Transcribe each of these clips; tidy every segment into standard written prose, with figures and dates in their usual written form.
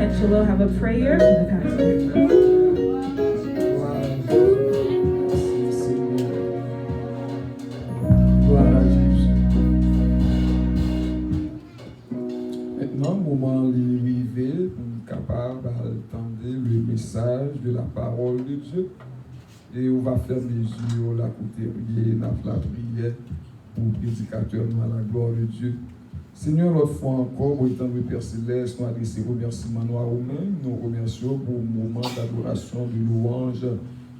Ketchel will have a prayer from the pastor. Maintenant, moment arrivé pour nous capable d'entendre le message de la parole de Dieu. Et on va faire des yeux, la prier, la prière pour le prédicateur, nous à la gloire de Dieu. Seigneur, l'autre fois encore, pour étant le Père Céleste, nous adressons remerciements à nous-mêmes. Nous remercions pour le moment d'adoration, de louange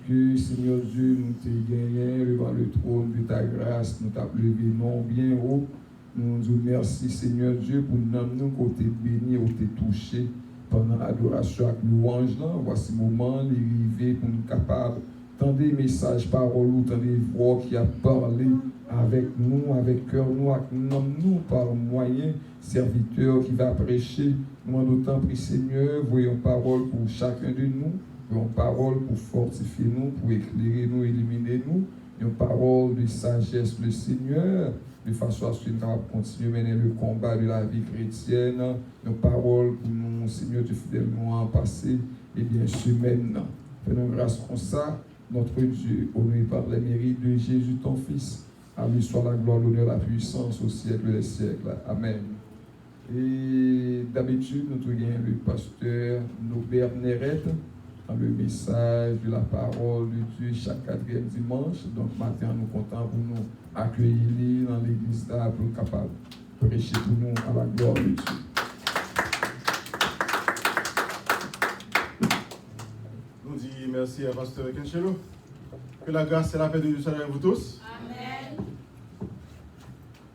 que, Seigneur Dieu, nous t'ai gagné devant le trône de ta grâce. Nous t'avons levé non bien haut. Nous nous remercions, Seigneur Dieu, pour nous côté béni, ou t'es touché pendant l'adoration avec louange. Voici le moment, l'arrivée pour nous capables d'entendre des messages, paroles, d'entendre des voix qui a parlé avec nous, avec cœur, nous, avec nous, par moyen serviteur qui va prêcher. Nous en d'autant prie, Seigneur, voyons parole pour chacun de nous, voyons parole pour fortifier nous, pour éclairer nous, éliminer nous, une parole de sagesse, le Seigneur, de façon à ce que nous puissions continuer à mener le combat de la vie chrétienne, une parole pour nous, Seigneur, de fidèlement en passé et bien sûr maintenant. Fais-nous grâce comme ça, notre Dieu, honoré par les mérites de Jésus, ton Fils. À lui soit la gloire, l'honneur, la puissance au siècle des siècles. Amen. Et d'habitude, nous avons le pasteur Norbert Neret dans le message de la parole de Dieu chaque 4e dimanche. Donc, maintenant, nous comptons pour nous accueillir dans l'église là pour être capable de prêcher pour nous à la gloire de Dieu. Nous disons merci à pasteur Kenchelo. Que la grâce et la paix de Dieu soient avec vous tous. Amen.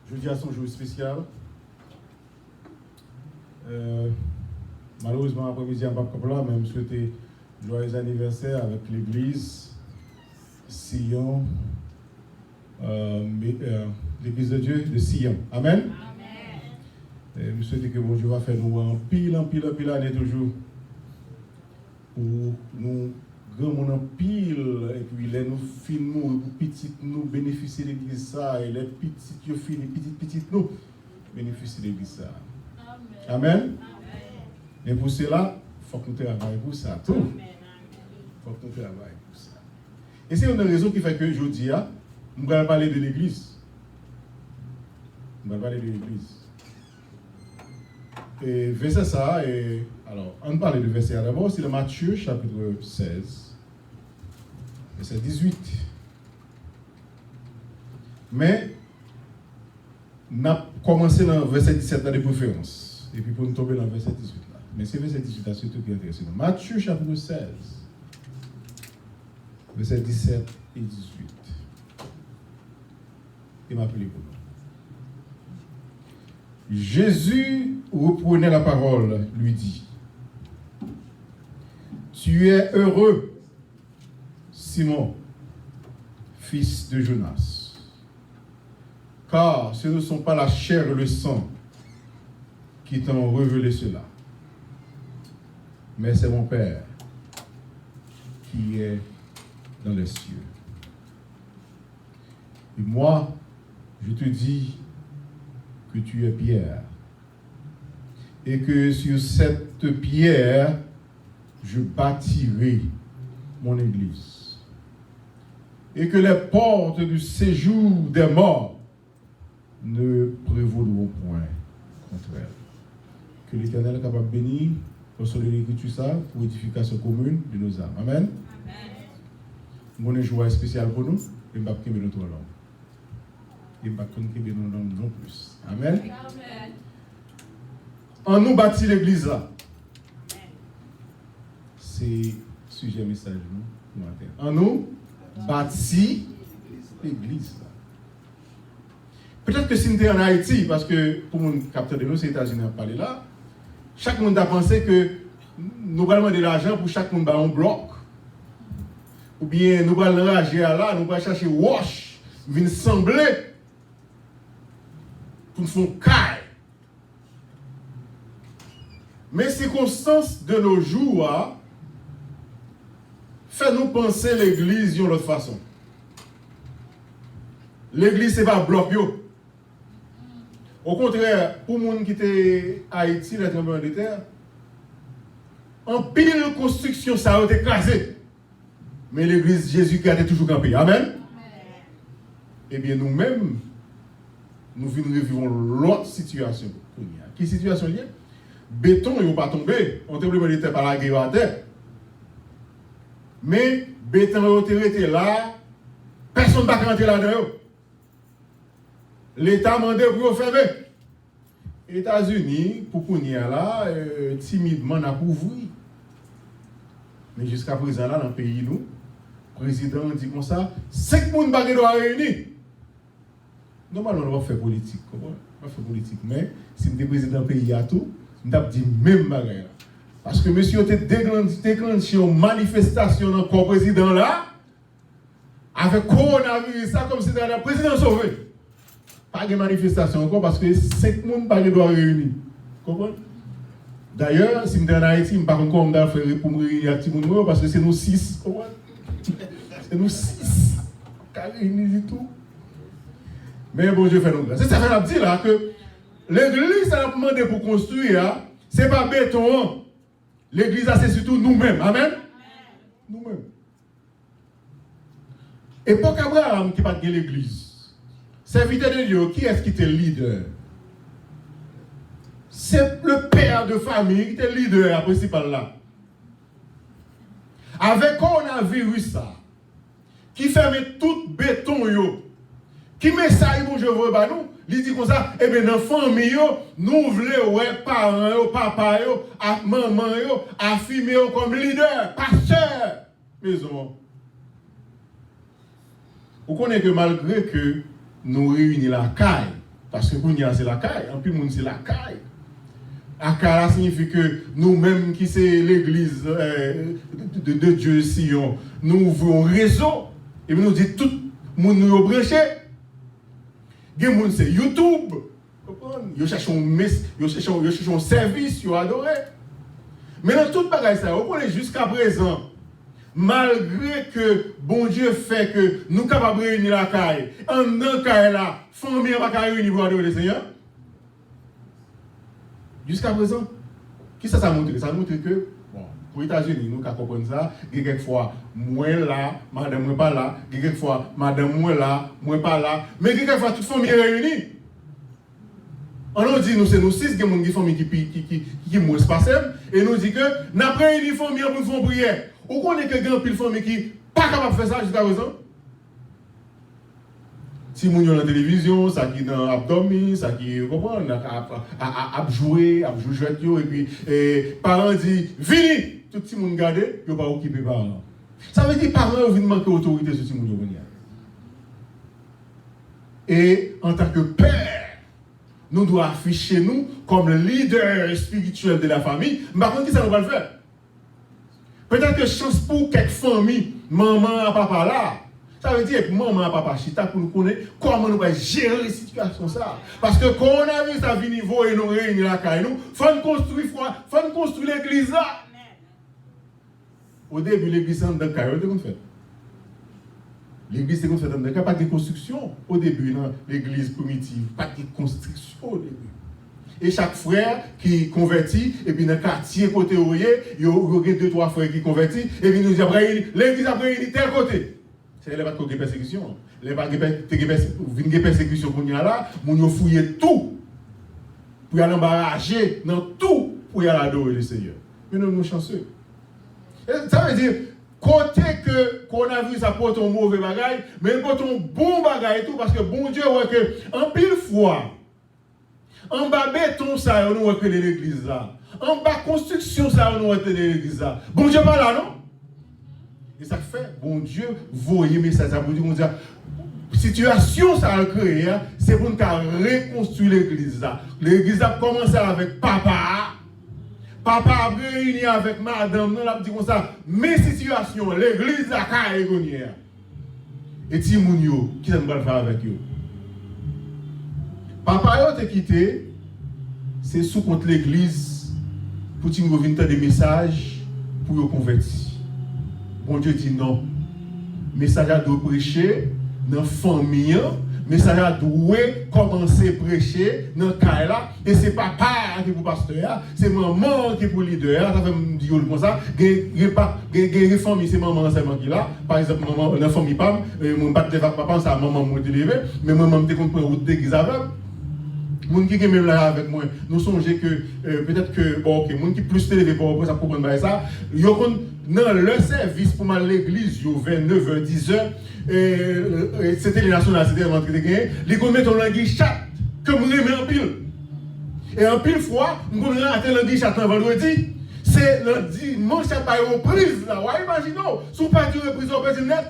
Jeudi à son jour spécial. Malheureusement, après-midi, à Bapkapla, mais je souhaite joyeux anniversaire avec l'église Sion, l'église de Dieu de Sion. Amen. Je souhaite que bon Dieu va faire nous en pile année toujours. Pour nous grand en pile, et puis les nous finissons, les petits nous bénéficient de l'église ça, et les petits nous finissent, petites nous bénéficient de l'église ça. Amen. Et pour cela, il faut que nous travaillions pour ça. Tout. Il faut que nous travaillions pour ça. Et c'est une raison qui fait que aujourd'hui, nous allons parler de l'église. Nous allons parler de l'église. Et verset ça, et alors, on parle de verset d'abord, c'est le Matthieu chapitre 16, verset 18. Mais, on a commencé dans le verset 17 de préférence, et puis pour nous tomber dans le verset 18 là. Mais c'est verset 18 là, surtout qui est intéressant. Matthieu chapitre 16, verset 17 et 18. Il m'a appelé pour nous. Jésus reprenait la parole, lui dit, tu es heureux, Simon, fils de Jonas, car ce ne sont pas la chair et le sang qui t'ont révélé cela, mais c'est mon Père qui est dans les cieux. Et moi, je te dis que tu es Pierre, et que sur cette pierre, je bâtirai mon église, et que les portes du séjour des morts ne prévaudront point contre elle. Que l'Éternel est capable de bénir pour son l'écriture ça, pour l'édification commune de nos âmes. Amen. Mon joie spéciale pour nous, et je ne vais pas quitter notre langue. Et je ne vais pas quitter nos langues non plus. Amen. En nous bâtit l'église là. C'est sujet message nous matin. En nous bâtit l'église là. Peut-être que si nous sommes en Haïti, parce que pour mon capteur de nous, c'est les États-Unis à parler là, chaque monde a pensé que nous allons demander de l'argent pour chaque monde un bloc. Ou bien nous allons rager là, nous allons chercher wash, venir sembler pour nous faire caille. Mais circonstances de nos jours fait nous penser l'église d'une autre façon. L'église, ce n'est pas bloc. Au contraire, pour les gens qui étaient à Haïti, les tremblements de terre, En pile construction, ça a été écrasé. Mais l'église Jésus-Christ est toujours campé. Amen. Eh bien, nous-mêmes, nous vivons l'autre situation. Quelle situation liée? Béton, il n'a pas tombé. On ne était pas la guerre à terre. Mais béton était là. Personne ne va rentrer là-dedans. L'État a demandé pour fermer. Les États-Unis, pour qu'on y ait là, timidement, n'a pas ouvert. Mais jusqu'à présent, là, dans le pays, nous, le président dit comme ça, 5 personnes ne doivent réunir. Normalement, on va faire politique. On va faire politique. Mais si je suis président du pays à tout, je vais dire même bagarre. Parce que monsieur a déclenché une manifestation dans le corps président là, avec coronavirus, ça comme si c'était le président sauvé. Pas de manifestation encore parce que 5 personnes doivent réunir. Comprenez? D'ailleurs, si je suis en Haïti, je ne vais pas encore faire pour me réunir avec tout le monde parce que c'est nous 6. C'est nous 6 qui réunissent du tout. Mais bon Dieu fait nous grâce. C'est ça qu'on a dit là que l'église a demandé pour construire, ce n'est pas béton. L'église, c'est surtout nous-mêmes. Amen? Nous-mêmes. Et pour qu'Abraham qui parle de l'église, serviteur de Dieu, qui est-ce qui était leader? C'est le père de famille qui était leader principal là. Avec coronavirus ça, qui ferme tout béton yo, qui met ça, bon je veux pas nous, il dit comme ça, eh bien dans la famille yo, nous voulons ouais parents yo, papa yo, maman yo, affirmer yo comme leader, pasteur, maison. Vous connaissez que malgré que nous réunissons la caille, parce que nous c'est la caille, en plus nous c'est la caille. La caille signifie que nous-mêmes qui c'est l'église de Dieu Sion, nous ouvrons un réseau et nous disons tout le monde nous branché. Les gens c'est YouTube, ils cherchent un service, ils adorent. Mais dans toute bagaille ça, vous connaissez jusqu'à présent. Malgré que bon Dieu fait que nous sommes capables de réunir la caille, en dans la caille là, famille va pas réunir pour adorer le Seigneur. Jusqu'à présent, qui ça montre? Ça montre que, bon, pour les États-Unis, nous comprenons ça, il y a quelquefois, moi là, madame moi pas là, il y a quelquefois, madame moi là, moi pas là, mais il y a quelquefois toute famille réunie. On nous dit, nous c'est nous 6, il y a une famille qui moins passée, et nous dit que, nous avons réuni une famille pour faire prière. Ou qu'on est que grand pile famille qui n'est pas capable de faire ça jusqu'à présent? Si vous avez dans la télévision, ça qui est dans l'abdomen, ça qui est, comment, à jouer, et puis, parents disent, venez! Tout le monde garde, ils ne sont pas occupés par parents. Ça veut dire que parents viennent manquer d'autorité sur ce monde. Et en tant que père, nous devons afficher nous comme le leader spirituel de la famille. Mais par contre, qui ça nous va le faire? Peut-être que chance pour quelques familles, maman et papa là, ça veut dire que maman et papa chita pour nous connaître comment nous allons gérer les situations ça. Parce que quand on a vu ça à niveau et nous réunir la caille, nous faut construire l'église là. Au début, l'église c'est dans le caille, on fait. L'église c'est comme ça dans le caille, pas de construction. Au début, dans l'église primitive, pas de construction au début. Et chaque frère qui convertit, et puis dans le quartier côté où il y a 2-3 frères qui convertissent, et puis nous disons, l'église a réuni tel côté. C'est pas de persécution. Il n'y a pas de persécution qu'on y a là, nous fouiller tout, pour y aller embarrager dans tout, pour y aller adorer le Seigneur. Mais nous sommes chanceux. Et ça veut dire, côté que qu'on a vu ça porte un mauvais bagage, mais il porte un bon bagage et tout, parce que bon Dieu voit que, en pile fois, en bas béton, ça, on voit que l'église là. En bas construction, ça, on voit que l'église là. Bon Dieu, pas là, non? Et ça fait, bon Dieu, voyez, mais ça veut dire, on dit, situation, ça a créé, c'est pour nous reconstruire l'église là. L'église a commencé avec papa. Papa a réuni avec madame, nous l'a dit comme ça, mes situations, l'église a carré. Et Timounio, qui ça nous va faire avec eux? Papa a été quitté, c'est sous contre l'église pour qu'il vienne des messages pour le convertir. Bon Dieu dit non. Message à doit prêcher dans la famille, mais ça a doué commencer à prêcher dans le cas là. Et c'est papa qui est pour pasteur, c'est maman qui est pour leader. Ça fait me dire comme ça. Les familles, c'est maman seulement qui là. Par exemple, maman, dans la famille, pam, mon bat de papa, ça maman m'a élevé, mais maman me dit qu'on peut route d'église avec. Moun qui est même là avec moi, nous songeons que peut-être que, bon, ok, moun qui plus élevé pour ça comprendre ça, yo dans le service pour à l'église, yo 29h, 10h, c'était les nationales, c'était rentré de gagner, les qu'on met en langue chat, comme on remet en pile. Et en pile fois, nous on rentre en langue chat un vendredi, c'est le dimanche à pas reprise là, ouais, imaginez, sous pas de reprise au petit net.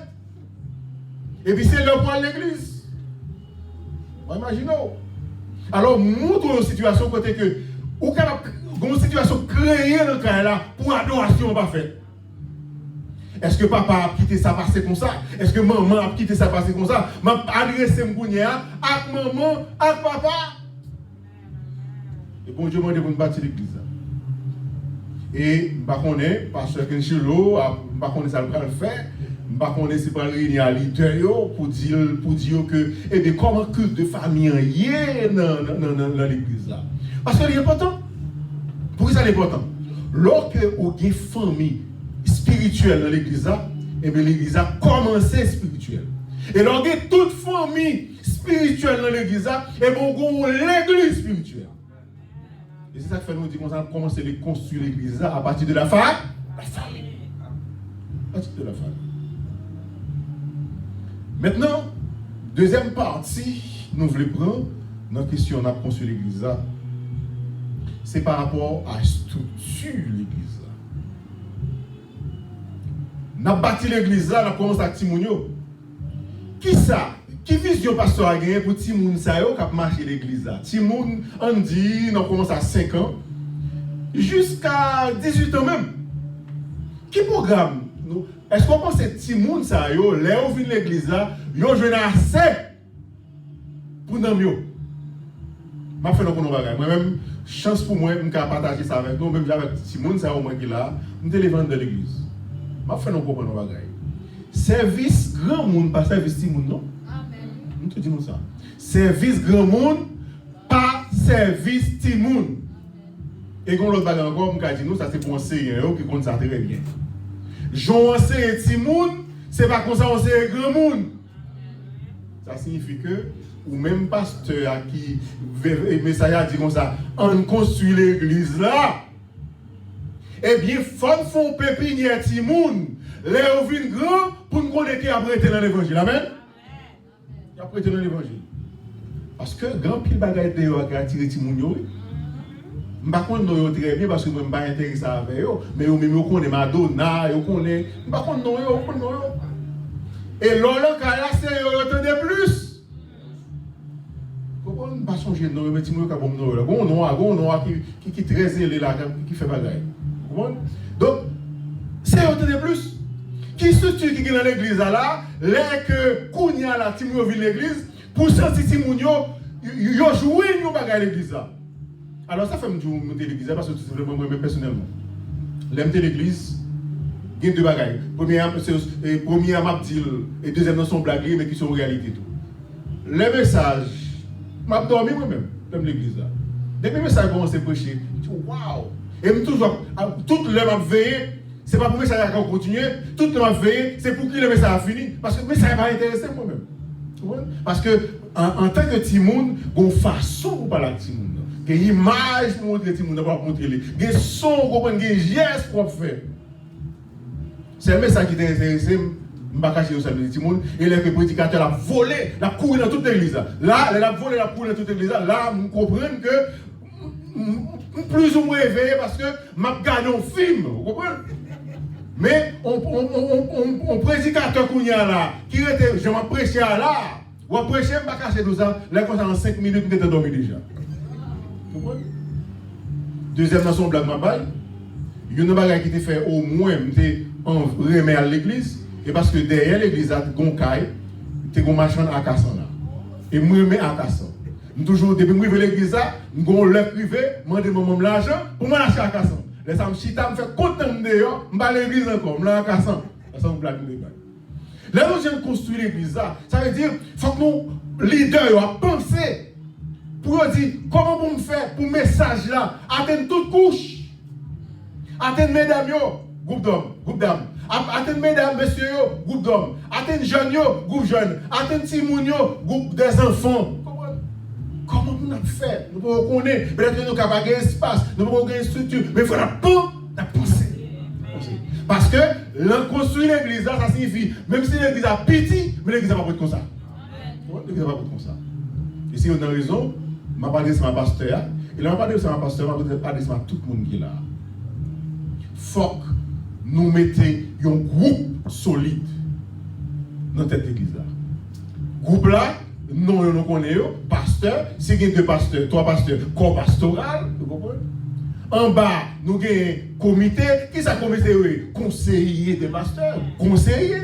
Et puis c'est le point de l'église. Ouais, imaginez. Alors, montre une situation côté que, ou une situation créée dans le cas là, pour adoration pas faite. Est-ce que papa a quitté ça passer comme ça? Est-ce que maman a quitté ça passer comme ça? M'a adressé m'gounia avec maman, avec papa. Et bon Dieu m'a dit pour nous bâtir l'église. Et je ne connais pas, parce que Kenchilo, je ne connais pas ça le faire. Je ne connais pas si réunir à l'intérieur pour dire que, eh bien, comment culte de famille y est dans l'église là. Parce que c'est important. Pourquoi c'est important? Lorsque vous avez une famille spirituelle dans l'église là, eh bien, l'église a commencé spirituelle. Et lorsque vous avez toute famille spirituelle dans l'église là, eh bien, vous avez l'église spirituelle. Et c'est ça que fait nous dire qu'on a commencé à construire l'église là à partir de la famille. À partir de la famille. Maintenant, deuxième partie, nous voulons prendre dans la question on a construit l'église là. C'est par rapport à la structure de l'église là. On a bâti l'église là, on a commencé à Timounio. Qui ça? Qui vision pasteur a gagné pour Timoun ça yo qui a marché l'église là? Timoun, on dit, on commence à 5 ans jusqu'à 18 ans même. Qui programme nous? Est-ce qu'on pense que Timoun ça yo, là où vient l'église là, yo jeune assez pour nous mieux. M'a fait nos bagages. Moi-même, chance pour moi, je partager ça avec nous, même avec Timoun ça au moins qui là, nous te levant de l'église. M'a fait nos bagages. Service grand monde, pas service Timoun non. Amen. Nous te disons ça. Service grand monde, pas service Timoun. Et quand l'autre bagage encore, je dis nous ça c'est pour enseigner qui compte ça très bien. Jean enseigne Timoun, c'est pas comme ça enseigne grand monde. Ça signifie que, ou même pasteur qui, message a dit comme ça, on construit l'église là. Eh bien, faut font pépinière Timoun, les ovines grand pour nous connaître qui a prêté dans l'évangile. Amen. Qui a prêté dans l'évangile. Parce que grand pile bagaille de yo a attiré Timoun yo. Par contre, nous très bien parce que je ne suis pas intéressé avec eux, mais nous connaissons Madonna, nous connaissons. Par contre, nous connaissons. Et l'autre cas là, c'est nous attendez plus. Pourquoi ne pas changer de nom, mais Timoun comme nous là. On qui est très zélé là, qui fait bagaille. Donc, c'est nous attendez plus. Qui structure qui est dans l'église là, là que Kounia là, Timoun vient l'église, pour sentir Timoun yo jouer nous bagaille l'église là. Alors ça fait me monter l'église parce que tout simplement moi personnellement. L'aimer l'église, il y a deux bagailles. Première m'a dit et deuxième sont blagues mais qui sont en réalité tout. Les messages, m'a dormi moi-même dans l'église là. Depuis le message commence à prêcher, je dis waouh. Et toujours toute l'heure m'a veillé, c'est pas pour le message à continuer, toute l'heure m'a veillé, c'est pour que le message a fini parce que le message m'a intéressé moi-même. Parce que en tant que Timoun, il y a une façon pour parler de Timoun. Il y a une image pour montrer Timoun, pour montrer les. Il y a un son, il y a un geste pour faire. C'est le message qui t'a intéressé, je ne vais pas cacher au salut de Timoun. Et le prédicateur a volé, il a couru dans toute l'église. Là, il a volé, il a couru dans toute l'église. Là, je comprends que plus ou moins éveillé parce que je regarde un film. Vous comprenez? Mais on prédicateur qui est là, qui était, je m'ai prêché là, ou à prêcher, je ne vais pas cacher tout ça. Là, quand en 5 minutes, je suis dormi déjà. Deuxième nation blague ma balle. Il y a une bagarre qui était fait au moins en remet à l'église. Et parce que derrière l'église, il y a un caille, il y a un machin à Kassan là. Et moi, je remets à Kassan. Toujours, depuis que je vais à l'église, je vais le privé, je demande l'argent pour m'acheter à Kassan. Les hommes chita me fait content d'ailleurs, je vais à l'église encore, je vais à Kassan. Ça, c'est une blague de bagarre. Là, nous avons construit l'église, ça veut dire qu'il faut que nous leader a pensé pour dire comment pour me faire pour message là atteindre toute couche, atteindre mesdames groupe d'hommes, groupe dames, atteindre mesdames messieurs groupe d'hommes, atteindre jeunes groupe jeunes, atteindre timoun groupe des enfants. Comment nous avons fait? Nous pouvons connaître, peut-être que nous avons un espace, nous pouvons avoir une structure, mais il faut la penser. Parce que construire l'église, ça signifie, même si l'église a petit, mais l'église n'a pas être comme ça. L'église n'a pas être comme ça. Et si on a raison, je vais parler de ma pasteur, et là, je vais parler de ma pasteur, je vais parler de tout le monde qui est là. Il faut que nous mettions un groupe solide dans cette église là. Groupe là, nous connaissons, pasteur, c'est qu'il y a deux pasteurs, trois pasteurs, corps pastoral, vous comprenez? En bas, nous avons un comité. Qui est ce comité? Conseiller des pasteurs. Conseiller.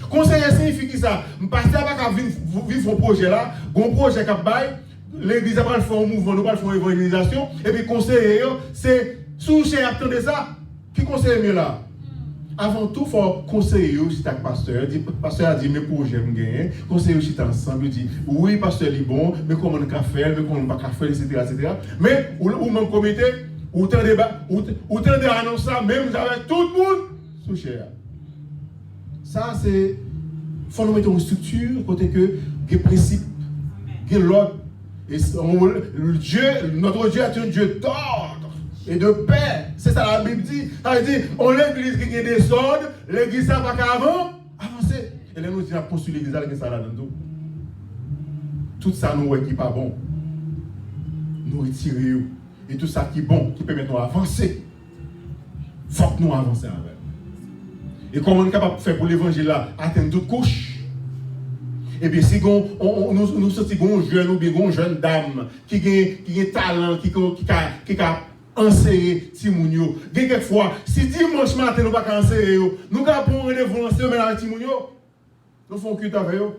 Conseiller signifie qui ça? Le pasteur n'a pas vivre un projet là, un projet qui a bail, l'église n'a pas fait un mouvement, nous pas fait une évangélisation, et puis conseiller, c'est sous cher attendez ça. Qui conseille mieux là? Avant tout, il faut conseiller aussi avec le pasteur. Le pasteur a dit, mes projets me gagnent. Conseiller aussi ensemble, il dit, oui, pasteur est bon, mais comment on peut faire, mais comment on ne peut pas faire, etc. Mais, ou même comité, ou t'en annonce ça, même avec tout le monde, sous cher. Ça, c'est, il faut nous mettre en structure, côté que, des principes, des l'ordre. Et notre Dieu est un Dieu d'ordre et de paix. C'est ça la Bible dit. Ça veut dire, on l'église qui a des ordres, l'église n'a pas qu'à avancer. Et là, nous disons, on construit l'église avec ça là-dedans. Tout ça, nous, qui n'est pas bon. Nous retirons. Et tout ça qui est bon, qui permet de nous avancer. Il faut que nous avancions avec. Et comment on est capable de faire pour l'évangile là, atteindre toute couche. Et bien, si nous sortons un jeune ou bien une jeune dame qui a talent, qui a enseigné Timounio. Quelquefois, si dimanche matin nous ne pouvons pas enseigner, nous avons un rendez-vous avec Timounio. Nous faisons culte avec eux.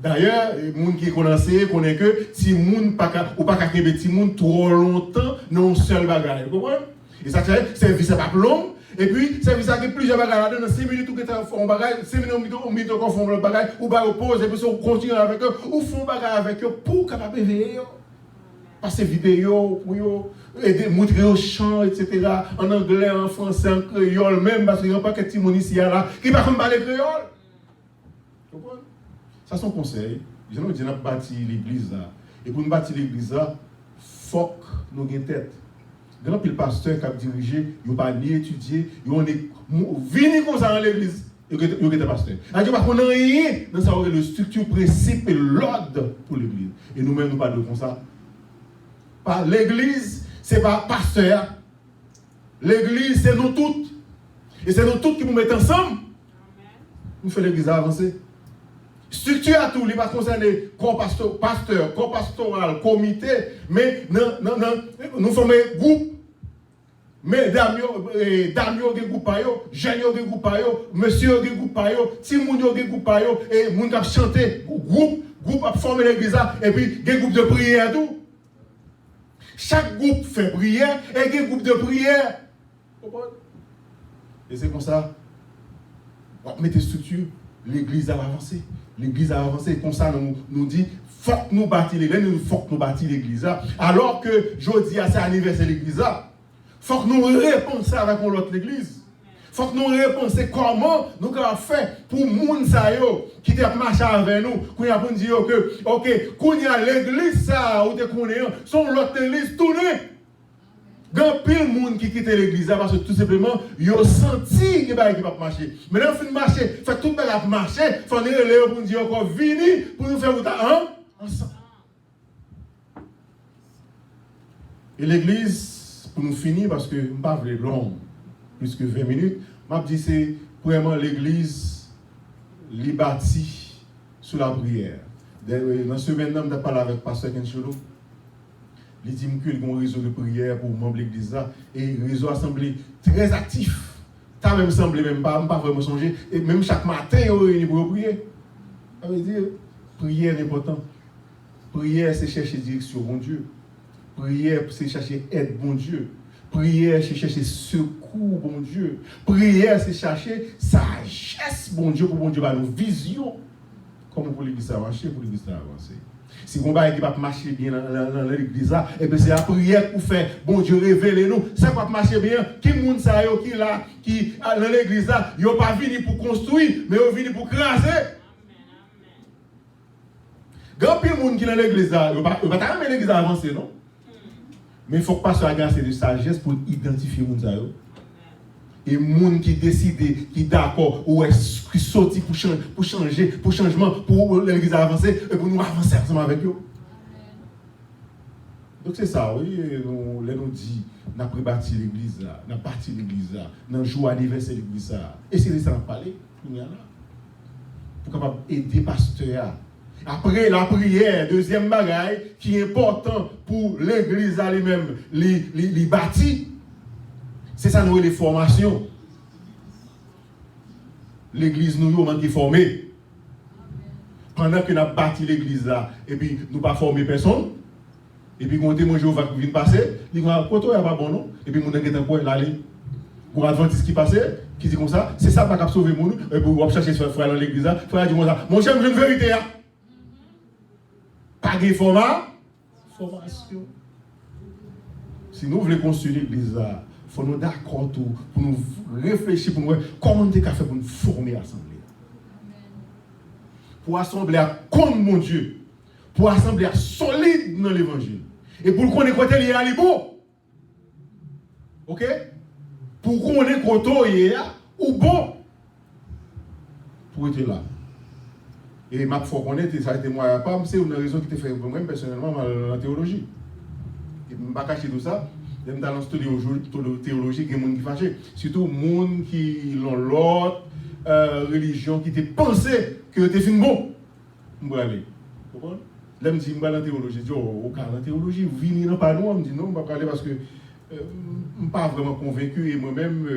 D'ailleurs, les gens qui connaissent connaissent que si moun ou pas qu'à si moun trop longtemps dans un seul bagage, vous comprenez? Et ça c'est service pas long et puis service avec plusieurs bagages dans 6 minutes ou que font bagage, 5 minutes on met qu'on font le bagage ou ba pause et puis on continue avec eux ou font bagage avec eux pour capable éveiller passer vidéo pour yo aider montrer au chant etc. en anglais, en français, en créole même parce qu'il y a pas que petit moun ici là qui pas comme parler créole. Vous comprenez? Ça, c'est un conseil. Je nous dis, nous bâti l'église là. Et pour nous bâtir l'église là, il faut que nous ayons une tête. Grand pile pasteur qui a dirigé, il n'a pas ni étudié, il est venu comme ça dans l'église, il est pasteur. Alors, on n'a rien dans sa le structure, principe et l'ordre pour l'église. Et nous-mêmes, nous parlons comme ça. Pas l'église, ce n'est pas pasteur. L'église, c'est nous toutes. Et c'est nous toutes qui nous mettons ensemble. Nous faisons l'église avancer. Structure à tout, il va concerner corps pasteur, corps pastoral, comité, mais nous formons un groupe. Mais damio gen groupe payo, jeune gen groupe payo, monsieur gen groupe payo, timoun gen groupe payo et moun k'ap chanter groupe a former l'église et puis gen groupe de prière tout. Chaque groupe fait prière et gen groupe de prière. Et c'est comme ça. On met des structures, l'église a avancé. L'église a avancé, comme ça nous dit, faut que nous bâtir l'église, il faut que nous bâtir l'église. Alors que jeudi, c'est l'anniversaire de l'église, faut que nous répondions avec l'autre l'église. Faut que nous répondions comment nous avons fait pour les gens qui ont marché avec nous, qui ont dit que, ok, quand il y a l'église, ça, ou sont l'autre église tournée. Il y a plein de monde qui quitte l'église parce que tout simplement, ils ont senti qu'il ne va pas marcher. Mais là, on fait marcher, fait tout le monde marcher, il faut aller pour dire encore, venez pour nous faire ensemble. Et l'église, pour nous finir, parce que je ne vais pas long, plus que 20 minutes, je dis c'est vraiment l'église li bâtie sous la prière. Dans ce maintenant, je parle avec le pasteur Kencholo. Il dit que il y a un réseau de prière pour membres de l'église et un réseau assemblée très actif. Ça même semblé même pas vraiment songer et même chaque matin on réunit pour prier. Ça veut dire prière est important. Prière c'est chercher direction bon Dieu. Prière c'est chercher aide bon Dieu. Prière c'est chercher secours bon Dieu. Prière c'est chercher sagesse bon Dieu pour bon Dieu va nos visions. Comment pour l'église ça marcher, pour l'église ça avancer. Si on va qui va marcher bien dans l'église là, et bien c'est la prière pour faire bon Dieu révélez-nous, ça va marcher bien. Qui monde ça yo qui là qui dans l'église là, yo pas venu pour construire, mais yo venu pour craser. Grand pile monde qui dans l'église là, yo pas ta l'église avancer non. Mais il faut pas se agacer de sagesse pour identifier monde ça yo. Et monde qui décide, qui d'accord, ou est qui sorti pour changer, pour changement, pour l'église avancer, et pour nous avancer ensemble avec eux. Donc c'est ça, oui, nous dit, nous avons bâti l'église là, nous avons parti l'église là, nous avons joué anniversaire de l'église là. Et c'est ça qu'on parle, pour capable aider les pasteurs. Après la prière, deuxième bagaille, qui est important pour l'église elle-même, les bâtis. C'est ça nous les formations. L'église nous manque de former. Pendant que nous avons bâti l'église là, et puis nous n'avons pas formé personne, et puis quand témoin Jéhovah qui vient passer, il dit quand il n'y a pas bon non, et puis nous avons quoi l'aller. Pour Adventiste qui passait, qui dit comme ça, c'est ça qui va sauver mon et pour vous chercher ce frère dans l'église là, frère dit comme ça, mon cher, j'ai une vérité. Pas de formation. Si nous voulons construire l'église là, il faut nous d'accord pour nous réfléchir, pour nous voir comment on peut faire pour nous former l'assemblée. Pour assembler à contre mon Dieu. Pour assembler à solide dans l'évangile. Et pour qu'on ait côté lié à l'Ibo. Ok? Pour qu'on ait côté ou bon. Pour être là. Et ma foi connaître, ça a été moi, pas, c'est une raison qui te fait moi personnellement dans la théologie. Et je ne vais pas cacher tout ça. Dans le studio théologie, il y a des gens qui fâchent. Surtout les gens qui ont l'autre religion qui te pensé que tu es fin bon. Je vais aller. Vous comprenez? Là, je me dis, je vais aller en théologie. Je dis, oh, en théologie, vous venez dans pas nous. Je me dis, non, je ne vais pas aller parce que je ne suis pas vraiment convaincu. Et moi-même,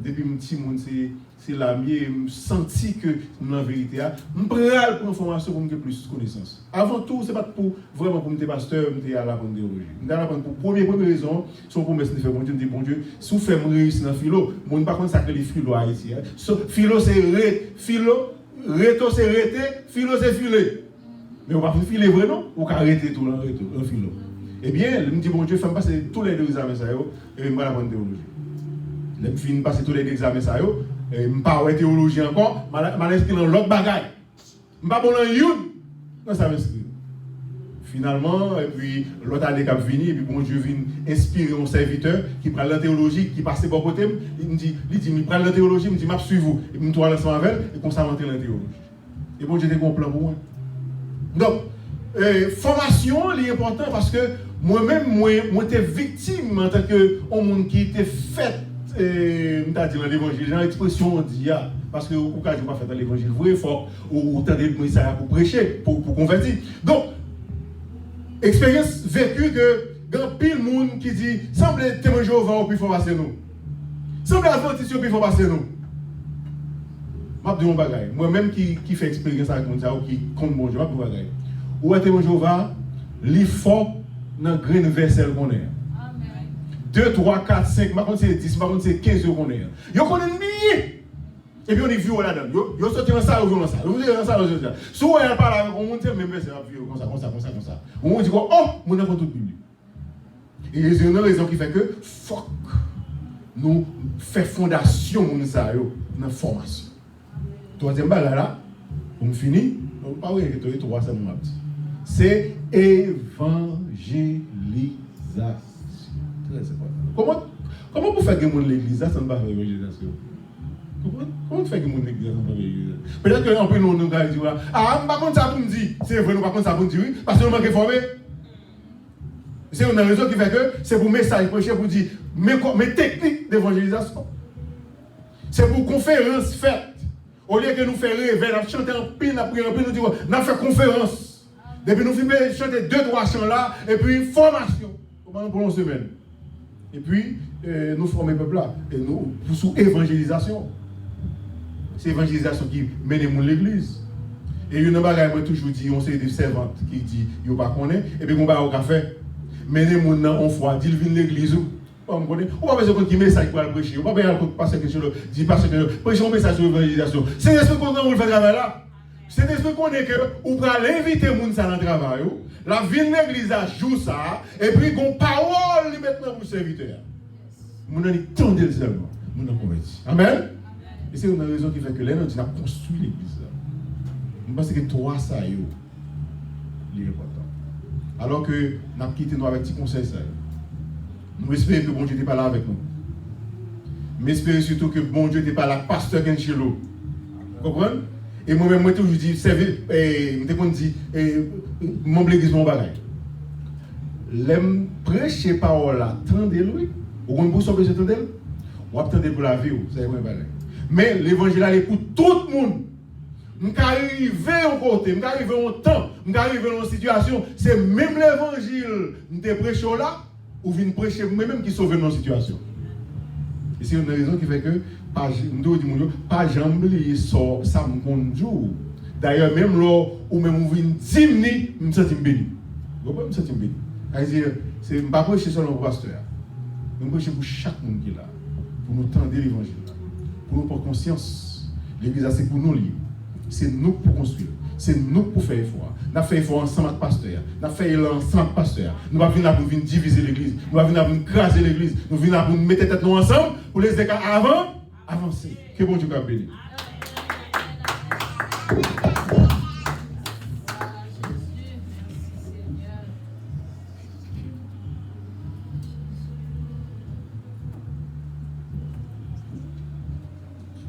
depuis mon petit monde, c'est la mienne, je senti que, en vérité, je prends pour l'information pour me faire plus de connaissances. Avant tout, ce n'est pas pour vraiment pour me faire pasteur, me faire la bonne théologie. Je vais apprendre pour première raison, c'est pour me faire bon Dieu, me dire bon Dieu, si vous faites réussir dans le philo, je ne sais pas comment ça que les philo ici. Philo c'est philo, réto c'est rété, philo c'est filé. Mais on ne va pas filer vrai non, ou arrêter tout là, un philo. Eh bien, je me dis bon Dieu, fais-moi passer tous les deux examens ça et je vais la bonne théologie. Je me finis passer tous les examens ça je ne suis pas en théologie encore, je vais inscrire dans l'autre bagaille. Je ne suis pas bon dans une, non, ça m'inscrit. Finalement, et puis l'autre année qui a fini, et puis bon Dieu vient inspirer mon serviteur qui prend la théologie, qui passe par côté, il me dit, il prend la théologie, il me dit, je suis vous, et je me trouve ensemble avec elle, et qu'on s'invente la théologie. Et bon Dieu était complet pour moi. Donc, formation, c'est important parce que moi-même, moi, j'étais victime en tant que monde qui était fait. Dans l'évangile, dans l'expression on dit parce que au cas où pas fait dans l'évangile vrai fort ou tenter le message pour prêcher pour convertir. Donc expérience vécue que grand pile monde qui dit semble témoin Jéhovah au plus fort passer nous. Semble adventiste au plus fort passer nous. M'a dit mon bagaille. Moi-même qui fait expérience avec mon ça ou qui compte mon Dieu, m'a dit mon bagaille. Ou témoin Jéhovah, li fort dans grain versel qu'on est. 2, 3, 4, 5, par contre c'est 10, par contre c'est 15 qu'on est. Yo connaît bien. Et puis on est vieux là-dedans. Yo sorti dans ça ou dans ça. Vous dans ça ou dans ça. Si on parle avec on monte même c'est vieux comme ça. On dit quoi oh, mon enfant tout Bible. Et il y a une raison qui fait que fuck nous fait fondation mon ça yo dans formation. Troisième balle là, on finit, on pas oui que 3 ça m'a dit. C'est évangélisation. Comment vous faites que mon l'église ça ne va pas faire l'évangélisation? Comment vous faites que mon église ça ne va pas faire l'évangélisation? Peut-être qu'un peu nous allons dire ah, par contre ça pour me dire, c'est vrai, nous par contre ça pour me dire oui, parce que nous manquons formés. C'est une raison qui fait que c'est pour message prêcher pour dire mes techniques d'évangélisation. C'est pour conférence faite. Au lieu que nous faire rêver, nous chanter en pile, nous prier en pile, nous disons, nous fait conférence. Depuis nous filmer, chanter 2-3 chants là, et puis formation. Pour une semaine. Et puis, nous formons le peuple là. Et nous, sous évangélisation. C'est l'évangélisation qui mène l'église. Et il y a une bagaille, moi toujours dit, on sait des servantes qui dit, il n'y a pas qu'on est, et puis on va au café. Menez mon nom en foi, dit, il vient l'église. On ne va pas besoin de message pour le prêcher. On ne va pas passer quelque chose, dire passer quelque chose. Prêcher un message sur l'évangélisation. C'est ce qu'on veut faire travail là. Saint-Esprit connaît que vous pouvez inviter les gens dans le travail, la vie de l'église a joué ça, et puis qu'on parole maintenant pour serviteur. Vous n'avez tendez seulement, vous n'avez converti. Amen. Et c'est une raison qui fait que l'un dit a construit l'église. Je pense que trois ça est important. Alors que nous avons quitté nous avec petit conseil ça. Nous espérons que bon Dieu n'est pas là avec nous. Mais espérons surtout que bon Dieu n'est pas là, pasteur Genchelo. Vous comprenez? Et moi-même, moi toujours dis, je dis, mon l'église, mon bagage. L'aime prêcher parole là, tendez-le. Ou on peut besoin de tendez-le. Ou attendez pour la vie, c'est quoi bagage. Mais l'évangile est pour tout le monde. Je suis arrivé en côté, je suis arrivé en temps, je suis arrivé en situation. C'est même l'évangile que je prêche là, ou je prêcher moi-même qui sauve nos situations. Et c'est une raison qui fait que, pas jamais oublier ça me conduit. D'ailleurs, même là où même vous venez 10 minutes, je me sens béni. Vous comprenez, je me sens béni. C'est-à-dire, je ne suis pas prêcher seulement pour le pasteur. Je prêcher pour chaque monde qui est là, pour nous tendre l'évangile, pour nous prendre conscience. L'église, c'est pour nous libre. C'est nous pour construire. C'est nous pour faire effort. Nous avons fait effort ensemble avec le pasteur. Nous avons fait effort ensemble avec le pasteur. Nous ne venons pas pour diviser l'église. Nous ne venons pas pour craser l'église. Nous venons pour mettre tête nous ensemble pour les écarts avant, avancer. Que bon Dieu soit béni.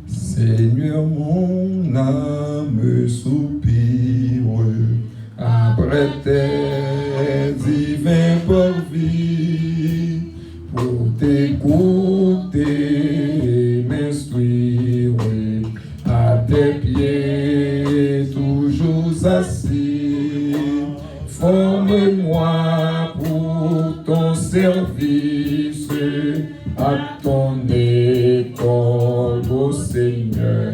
Seigneur, mon âme soupire après tes divins parvis pour t'écouter, m'instruire à tes pieds, toujours assis. Forme-moi pour ton service, à ton école, ô Seigneur,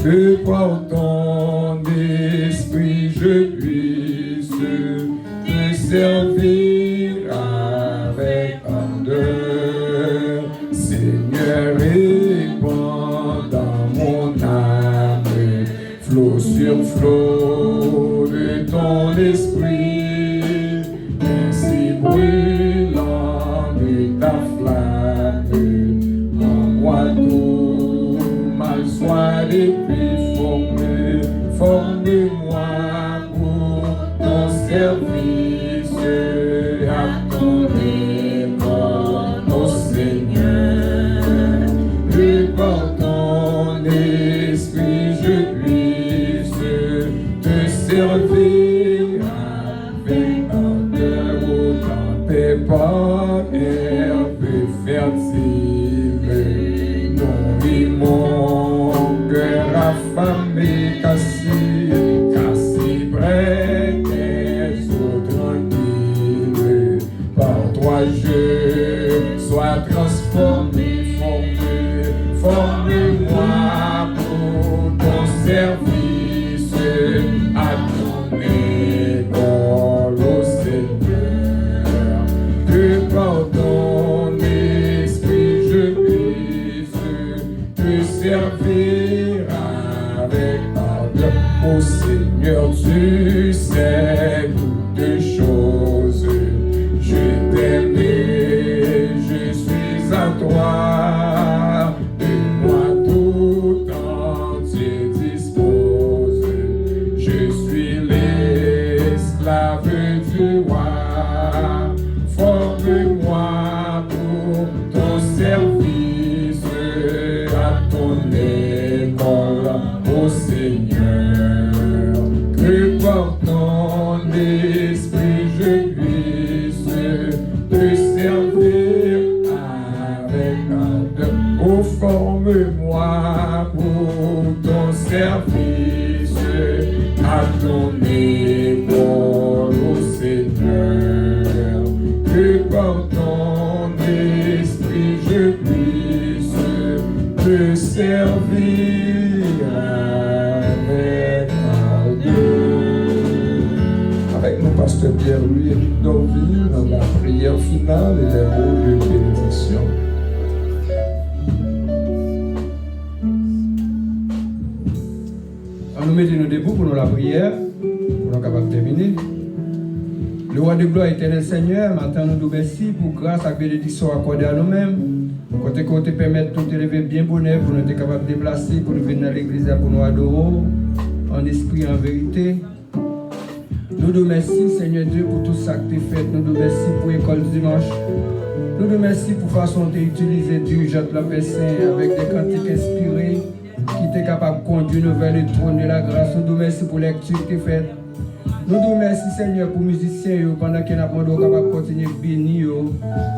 que par ton esprit je puisse te servir avec ardeur. Seigneur, répand dans mon âme, flot sur flot de ton esprit, ainsi brûlant de ta flamme, en moi tout mal soit depuis formé, forme-moi pour ton service, à ton école, ô Seigneur, que par ton esprit je puisse te servir avec ardeur, autant tes pas herbes fertiles, nourris mon cœur affamé, cassé près tes eaux tranquilles. Par toi je sois transformé, forme-moi pour ton service, à ton école, ô Seigneur, que par ton esprit je puisse te servir avec ardeur. Ô Seigneur, tu sais toutes choses, je t'aime et je suis à toi, de moi tout entier dispose, je suis l'esclave du roi, forme-moi pour ton service, à ton école, ô Seigneur, que par ton esprit je puisse te servir avec ardeur. Oh, forme-moi pour ton service, à ton école, ô Seigneur, que par ton esprit je puisse te servir avec ardeur. Avec nous, pasteur Pierre-Louis Éric Dorville, dans la prière finale et les mots de bénédiction. mettons-nous debout pour nous la prière, pour nous capables de terminer. Le roi de gloire éternel Seigneur, maintenant nous te merci pour grâce et bénédiction accordée à nous-mêmes. Côté côté permettre de nous élever bien bonheur pour nous être capables de déplacer, pour nous venir dans l'église pour nous adorer en esprit et en vérité. Nous te remercions Seigneur Dieu pour tout ça que tu as fait. Nous te remercions pour l'école dimanche. Nous te remercions pour la façon de utiliser dirigeante la personne avec des cantiques inspirés qui est capable de conduire nous vers le trône de la grâce. Nous te remercions pour la lecture que tu as faite. Nous te remercions Seigneur pour les musiciens pendant qu'ils sont capables de continuer à bénir,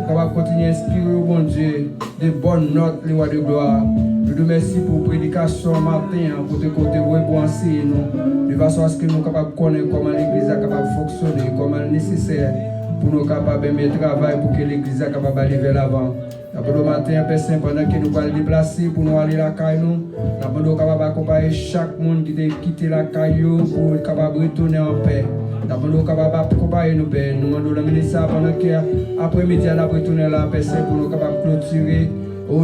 capables de continuer à inspirer bon Dieu de bonnes notes, les rois de gloire. Nous te remercions pour la prédication matin, pour te côté pour enseigner nous, de façon à ce que nous sommes capables de connaître comment l'église est capable de fonctionner, comment elle est nécessaire pour nous capables de mettre travail pour que l'église soit capable d'aller vers l'avant. Après le matin, personne pendant que nous allons déplacer pour nous aller à la caille, nous sommes capables d'accompagner chaque monde qui a quitté la caille pour être capable de retourner en paix. Nous sommes capables d'accompagner nos pères. Nous demandons le ministère pendant qu'après-midi, nous allons retourner à la personne pour nous capables de clôturer.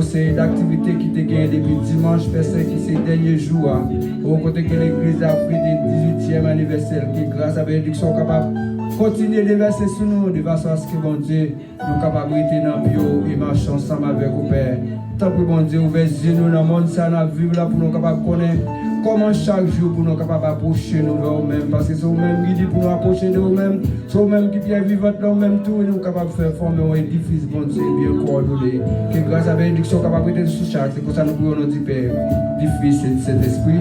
C'est d'activités qui te gagnent depuis dimanche, personne qui ces derniers jours. Au côté que l'église a pris le 18e anniversaire, qui grâce à la bénédiction capable continuer de verser sur nous de façon à ce que bon Dieu nous capables de rester dans le bio et marcher ensemble avec vous Père. Tant que bon Dieu ouvre les yeux nous dans le monde, ça nous vivre là pour nous capables de connaître comment chaque jour pour nous capables d'approcher nous vers nous-mêmes. Parce que c'est nous-mêmes qui dit pour nous approcher de nous-mêmes, c'est nous-mêmes qui bien vivre dans nous-mêmes tout et nous capables de faire former un édifice bon Dieu bien coordonné. Que grâce à la bénédiction capable de sous chaque, c'est pour ça que nous pouvons nous dire Père, du Fils et de cet esprit.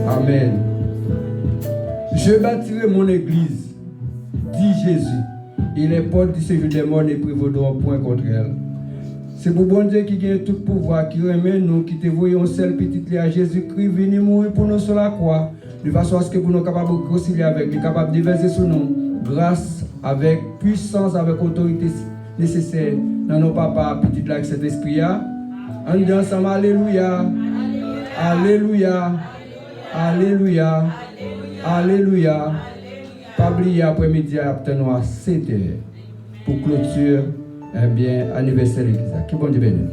Amen. Je bâtirai mon église, dit Jésus, et les portes du séjour des morts ne prévaudront point contre elle. C'est pour bon Dieu qui gagne tout pouvoir, qui remet nous, qui te voyons seul petit à Jésus-Christ, venir mourir pour nous sur la croix, de façon à ce que nous soyons capables de concilier avec lui, capables de verser sur nous, grâce, avec puissance, avec autorité nécessaire, dans nos papas, petit là, avec cet esprit. On dit ensemble, Alléluia, Alléluia, Alléluia, Alléluia. Pas oublier après-midi à 7h pour clôture, anniversaire de l'église. Que bon Dieu bénisse.